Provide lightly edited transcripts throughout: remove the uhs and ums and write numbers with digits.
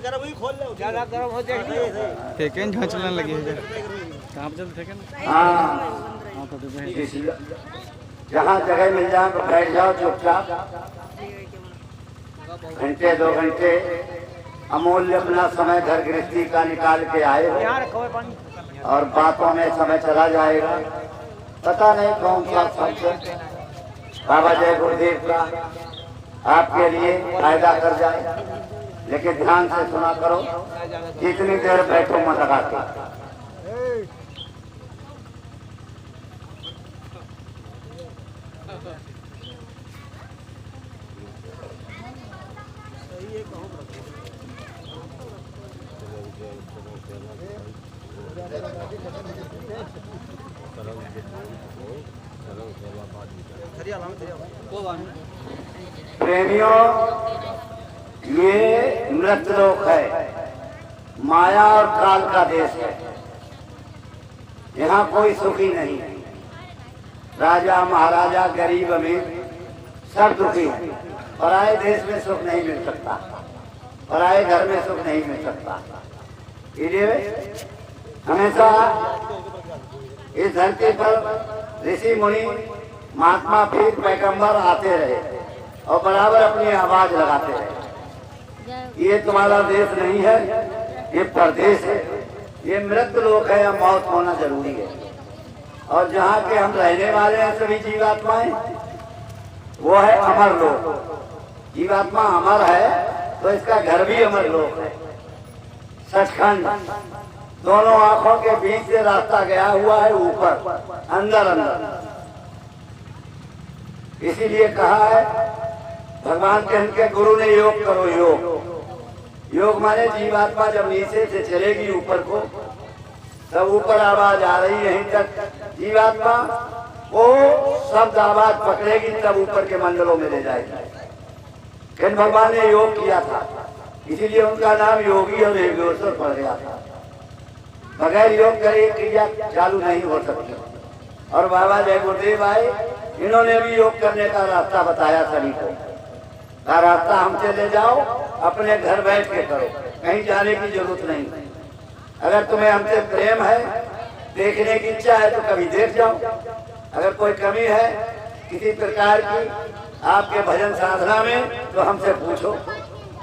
ज्यादा गर्म हो जाएगी फेंकें जहाँ चलने लगी है कहाँ पे चलते फेंकें हाँ तो देते हैं जहाँ जगह मिल जाए तो बैठ जाओ चुपचाप। घंटे 2 घंटे अमूल्य अपना समय घर गृहस्थी का निकाल के आए यहाँ रखो है पानी और बातों में समय चला जाएगा। पता नहीं कौन सा शब्द बाबा जय गुरुदेव का आपके लिए फायदा कर जाए, लेकिन ध्यान से सुना करो। जितनी देर बैठो मन लगा के। प्रेमियों, ये मृतलोक है, माया और काल का देश है। यहाँ कोई सुखी नहीं है। राजा महाराजा गरीब अमीर सब दुखी है। पराए देश में सुख नहीं मिल सकता, पराए घर में सुख नहीं मिल सकता। इसलिए हमेशा इस धरती पर ऋषि मुनि महात्मा पीर पैगंबर आते रहे और बराबर अपनी आवाज लगाते रहे। ये तुम्हारा देश नहीं है, ये परदेश है, ये मृत्यु लोक है, या मौत होना जरूरी है। और जहाँ के हम रहने वाले हैं सभी जीवात्माएं, वो है अमर लोक। जीवात्मा अमर है तो इसका घर भी अमर लोक है। सचखंड दोनों आंखों के बीच से रास्ता गया हुआ है, ऊपर अंदर अंदर। इसीलिए कहा है भगवान के उनके गुरु ने योग करो। योग योग माने जीवात्मा जब नीचे से चलेगी ऊपर को, तब ऊपर आवाज आ रही है यहीं तक। जीवात्मा वो शब्द आवाज पकड़ेगी तब ऊपर के मंडलों में ले जाएगी। लेकिन भगवान ने योग किया था, इसीलिए उनका नाम योगी और योगेश्वर पड़ गया था। बगैर योग करे क्रिया चालू नहीं हो सकती। और बाबा जय गुरुदेव आए, इन्होंने भी योग करने का रास्ता बताया सभी को। का रास्ता हमसे ले जाओ, अपने घर बैठ के करो, कहीं जाने की जरूरत नहीं। अगर तुम्हें हमसे प्रेम है, देखने की इच्छा है तो कभी देख जाओ। अगर कोई कमी है किसी प्रकार की आपके भजन साधना में तो हमसे पूछो,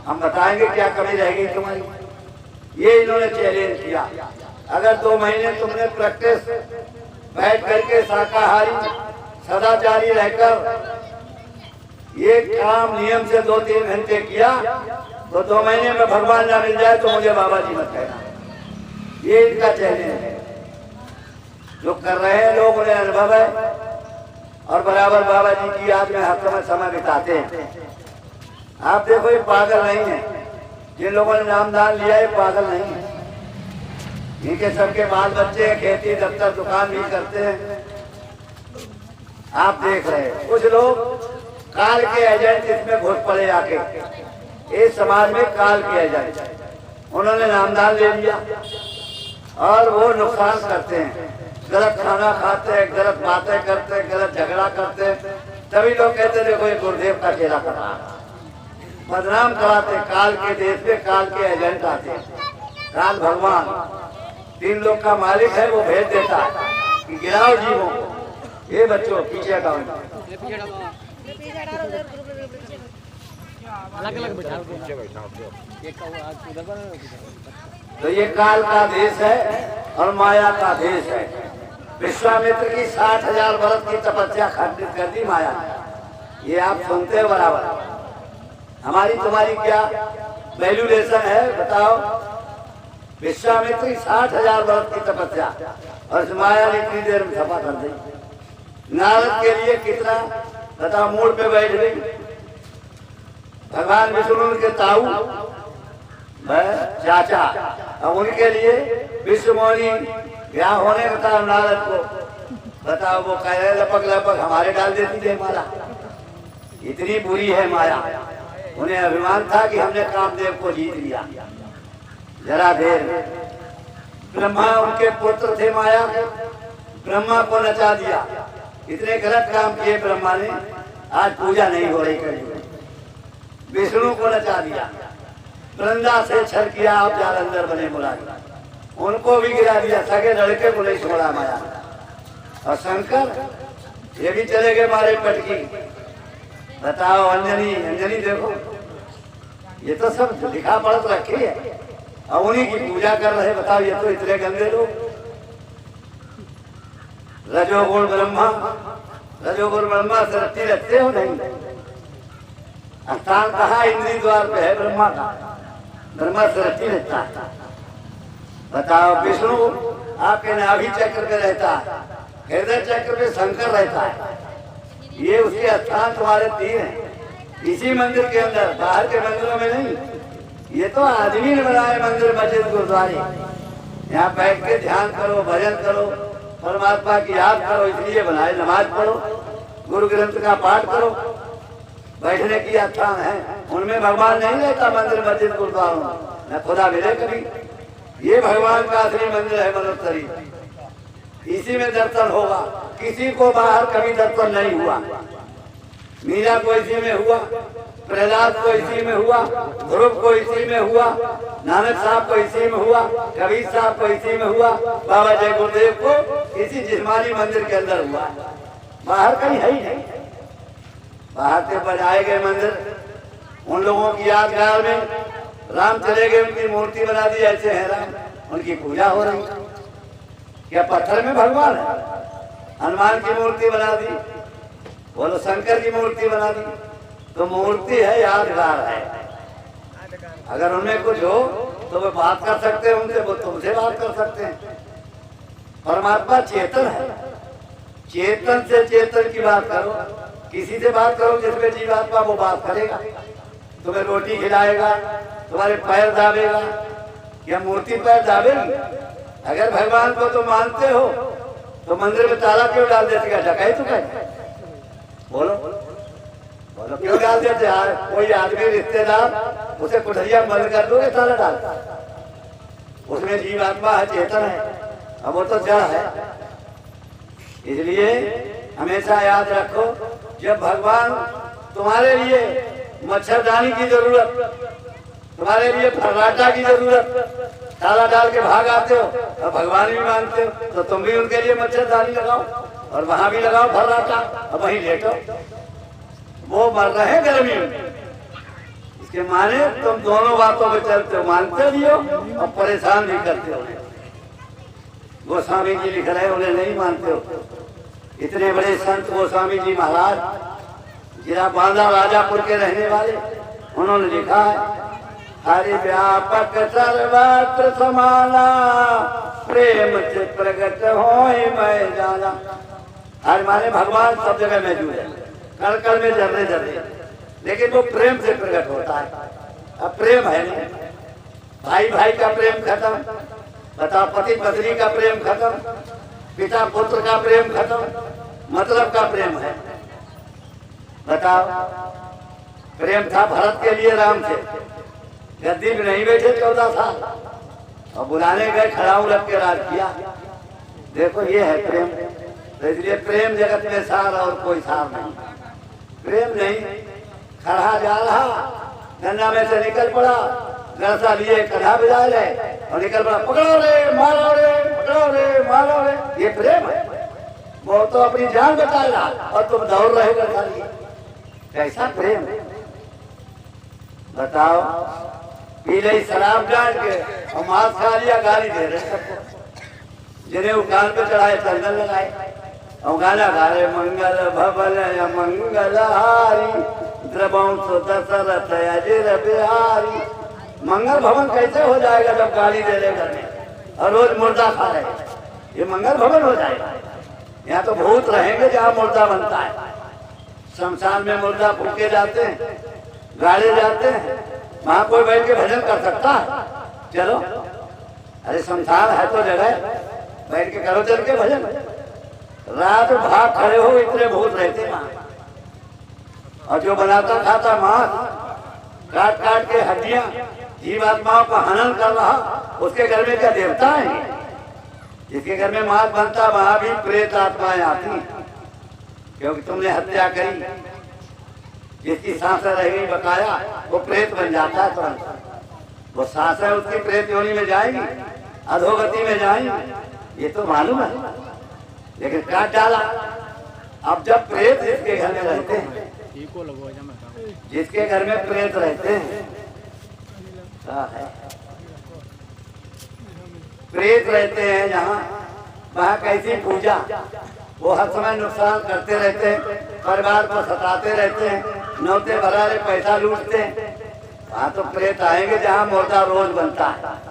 हम बताएंगे क्या कमी रहेगी तुम्हारी। ये इन्होंने चैलेंज किया। अगर 2 महीने तुमने प्रैक्टिस बैठ करके शाकाहारी सदाचारी रहकर ये काम नियम से 2-3 घंटे किया तो 2 महीने में भगवान ना मिल जाए तो मुझे बाबा जी मत कहना। ये इनका चैलेंज है। जो कर रहे हैं लोग उन्हें अनुभव है और बराबर बाबा जी की याद में हर समय बिताते हैं। आप देखो ये पागल नहीं है, जिन लोगों ने नामदान लिया ये पागल नहीं है। इनके सबके बाल बच्चे खेती दफ्तर दुकान भी करते हैं। आप देख रहे हैं कुछ लोग काल के एजेंट इसमें घुस पड़े आके। इस समाज में काल के एजेंट, उन्होंने नामदान ले लिया और वो नुकसान करते हैं। गलत खाना खाते हैं, गलत बातें करते हैं, गलत झगड़ा करते हैं। तभी लोग कहते हैं देखो ये गुरुदेव का चेला कर रहा है। बदनाम कराते। काल के देश में काल के एजेंट आते हैं। काल भगवान 3 लोग का मालिक है, वो भेज देता है कि गिराओ जीवों को। ये बच्चों पीछे हटाओ, अलग-अलग बैठा तो ये काल का देश है और माया का देश है। विश्वामित्र की 60,000 वर्ष की तपस्या खंडित कर दी माया। ये आप सुनते हो बराबर। हमारी तुम्हारी क्या वैल्यूएशन है बताओ। विश्वामित्र की 60,000 वर्ष की तपस्या और माया ने इतनी देर में सफा कर दी। नारद के लिए कितना बताओ, मूड पे बैठ गई। भगवान विष्णु के ताऊ चाचा, अब उनके लिए विश्व मौनी यहाँ होने बताओ नारद को। बताओ वो कह रहे लपक लपक हमारे डाल देती थी माला। इतनी बुरी है माया। उन्हें अभिमान था कि हमने कामदेव को जीत लिया। जरा देर ब्रह्मा उनके पुत्र थे, माया ब्रह्मा को नचा दिया। इतने गलत काम किए ब्रह्मा ने, आज पूजा नहीं हो रही करी। विष्णु को नचा दिया। वृंदा से छल किया आप जालंधर बने मुरारी, उनको भी गिरा दिया, सगे लड़के को नहीं छोड़ा माया। और शंकर ये भी चले गए मारे पटकी। बताओ अंजनी, अंजनी देखो ये तो सब लिखा पढ़त रखी है और उन्हीं की पूजा कर रहे। बताओ ये तो इतने गंदे लोग। रजोगुण ब्रह्मा, रजोगुण ब्रह्मा से रट्टी रखते हो नहीं। स्थान कहाँ इंद्री द्वार पे है ब्रह्मा का, ब्रह्मा से रट्टी रहता है। बताओ विष्णु आपके नाभि चक्र पे रहता है, हृदय चक्र पे शंकर रहता है। ये उसके स्थान तुम्हारे 3 हैं इसी मंदिर के अंदर, बाहर के मंदिरों में नहीं। ये तो आदमी ने बनाए मंदिर, मस्जिद, गुरुद्वारे। यहाँ बैठ के ध्यान करो, भजन करो, परमात्मा की याद करो, इसलिए बनाए। नमाज पढ़ो, गुरु ग्रंथ का पाठ करो, बैठने की स्थान है। उनमें भगवान नहीं रहता मंदिर, मस्जिद, गुरुद्वारों में, न खुदा मिले कभी। ये भगवान का असली मंदिर है मनोत्तरी, इसी में दर्शन होगा। किसी को बाहर कभी दर्शन नहीं हुआ। मीरा को इसी में हुआ, प्रहलाद को इसी में हुआ, ध्रुव को इसी में हुआ, नानक साहब को इसी में हुआ, कबीर साहब को इसी में हुआ, बाबा जय गुरुदेव को इसी जिस्मानी मंदिर के अंदर हुआ। बाहर कहीं है ही नहीं। बाहर से बनाए गए मंदिर, उन लोगों की यादगार में राम चले गए, उनकी मूर्ति बना दी, ऐसे है राम, उनकी पूजा हो रही। क्या पत्थर में भगवान है? हनुमान की मूर्ति बना दी, बोलो शंकर की मूर्ति बना दी। तो मूर्ति है, यादगार है। अगर उनमें कुछ हो तो वे बात कर सकते हैं उनसे, वो तुमसे बात कर सकते हैं। परमात्मा चेतन है, चेतन से चेतन की बात करो। किसी से बात करो जिसमें जीवात्मा, वो बात करेगा, तुम्हें रोटी खिलाएगा, तुम्हारे पैर दाबेगा। या मूर्ति पैर दाबेगी? अगर भगवान को तुम मानते हो तो मंदिर में ताला क्यों डाल देते? क्या डकाई तो कहे? बोलो बोलो, क्यों डाल देते? कोई आदमी रिश्तेदार, उसे कुठरिया बंद कर दोगे ताला डाल? उसमें जीवात्मा है, चेतन है, अब वो तो जड़ है। इसलिए हमेशा याद रखो, जब भगवान तुम्हारे लिए मच्छरदानी की जरूरत, तुम्हारे लिए फर्राटा की जरूरत, ताला डाल के भाग आते हो और भगवान भी मानते हो, तो तुम भी उनके लिए मच्छरदानी लगाओ और वहां भी लगाओ फर्राटा और वहीं लेटो। वो मर रहे गर्मी में, इसके माने तुम दोनों बातों में चलते हो, मानते भी हो और परेशान भी करते हो। गोस्वामी जी लिख रहे, उन्हें नहीं मानते हो। इतने बड़े संत गोस्वामी जी महाराज, जिला बांदा राजापुर के रहने वाले, उन्होंने लिखा है, हरि व्यापक सर्वत्र समाना, प्रेम से प्रगट होए मैं जाना। हरि माने भगवान सब जगह मौजूद है, कण कण में जर्रे जर्रे, लेकिन वो प्रेम से प्रकट होता है। अब प्रेम है नहीं, भाई भाई का प्रेम खत्म, बताओ पति पत्नी का प्रेम खत्म, पिता पुत्र का प्रेम खत्म, मतलब का प्रेम है। बताओ, प्रेम था भरत के लिए राम से, गद्दी में नहीं बैठे 14 साल और बुलाने गए, खड़ाऊ रख के राज किया। देखो ये है प्रेम। तो इसलिए प्रेम जगत में सार और कोई सार नहीं। प्रेम नहीं, खड़ा जा रहा, गन्ना में से निकल पड़ा, गरसा लिए कढ़ा बजा ले और निकल पड़ा, पकड़ो रे मारो रे, पकड़ो रे मारो रे। ये प्रेम है? वो तो अपनी जान बचा रहा और तुम दौड़ रहे गरसा लिए। कैसा प्रेम? बताओ, पी ली शराब डाल के और मांस खा लिया, गाली दे रहे सबको। जिन्हें वो कान पे चढ़ाए चंदन लगाए और गाना गा रहे, मंगल भवन मंगलहारी, द्रवंश दशरथ अजिर बिहारी। मंगल भवन कैसे हो जाएगा जब गाली दे रहे घर में और रोज मुर्दा खा रहे? ये मंगल भवन हो जाएगा? यहाँ तो भूत रहेंगे जहाँ मुर्दा बनता है। शमशान में मुर्दा फूके जाते हैं, गाड़े जाते हैं, वहां कोई बैठ के भजन कर सकता है? चलो, अरे शमशान है तो जगह, बैठ के करो चल के भजन। रात भाग खड़े हो, इतने भूत रहते वहां। और जो बनाता खाता मांस काट काट के हड्डियां जीवात्माओं का हनन कर रहा, उसके घर में क्या देवता है? जिसके घर में मांस बनता वहां भी प्रेत आत्माएं आती, क्योंकि तुमने हत्या करी। जिसकी सांसें रह गई बकाया, वो प्रेत बन जाता है तुरंत। वो सांसें उसकी प्रेत योनि में जाएंगी, अधोगति में जाएंगी, ये तो मालूम है, लेकिन काट डाला। अब जब प्रेत जिसके घर में रहते हैं, जिसके घर में प्रेत रहते हैं, प्रेत रहते हैं जहाँ, वहाँ कैसी पूजा, वो हर समय नुकसान करते रहते हैं, परिवार को सताते रहते हैं, नौते भरारे पैसा लूटते हैं। वहाँ तो प्रेत आएंगे जहाँ मुर्दा रोज बनता है।